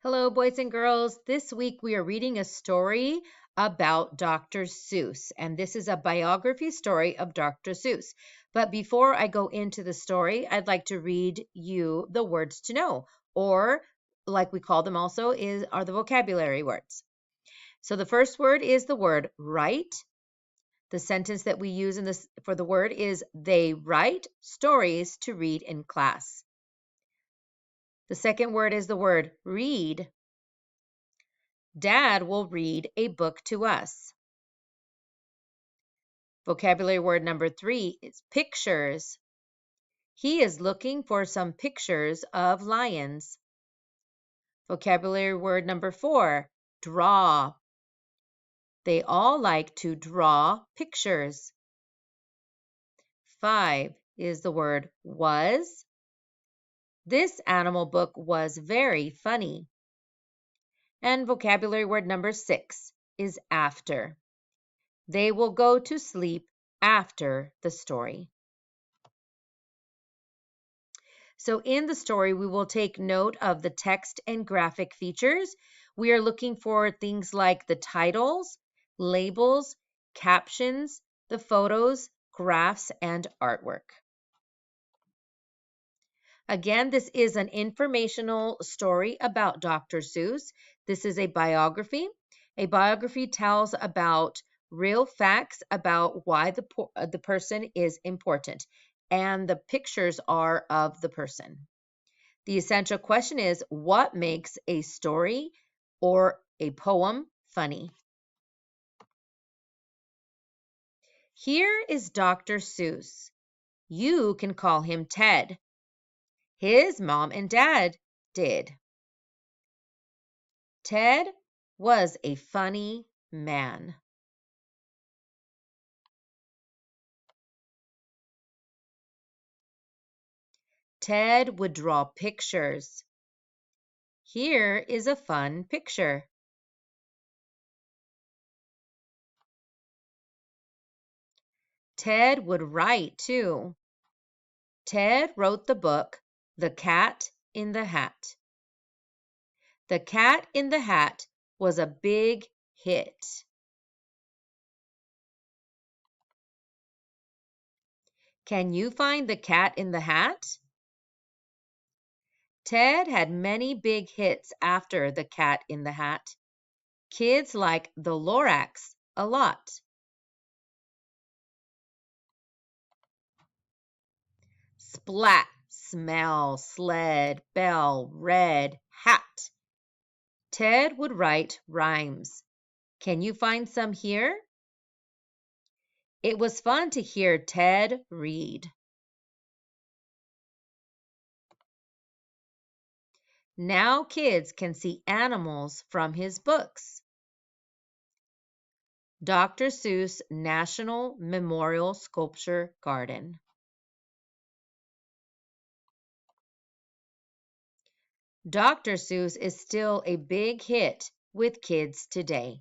Hello, boys and girls. This week we are reading a story about Dr. Seuss, and this is a biography story of Dr. Seuss. But before I go into the story, I'd like to read you the words to know, or like we call them also, are the vocabulary words. So the first word is the word write. The sentence that we use for the word is they write stories to read in class. The second word is the word read. Dad will read a book to us. Vocabulary word number 3 is pictures. He is looking for some pictures of lions. Vocabulary word number 4, draw. They all like to draw pictures. 5 is the word was. This animal book was very funny. And vocabulary word number 6 is after. They will go to sleep after the story. So in the story, we will take note of the text and graphic features. We are looking for things like the titles, labels, captions, the photos, graphs, and artwork. Again, this is an informational story about Dr. Seuss. This is a biography. A biography tells about real facts about why the person is important, and the pictures are of the person. The essential question is, what makes a story or a poem funny? Here is Dr. Seuss. You can call him Ted. His mom and dad did. Ted was a funny man. Ted would draw pictures. Here is a fun picture. Ted would write too. Ted wrote the book, The Cat in the Hat. The Cat in the Hat was a big hit. Can you find the cat in the hat? Ted had many big hits after The Cat in the Hat. Kids like the Lorax a lot. Splat, smell, sled, bell, red, hat. Ted would write rhymes. Can you find some here? It was fun to hear Ted read. Now kids can see animals from his books. Dr. Seuss National Memorial Sculpture Garden. Dr. Seuss is still a big hit with kids today.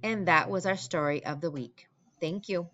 And that was our story of the week. Thank you.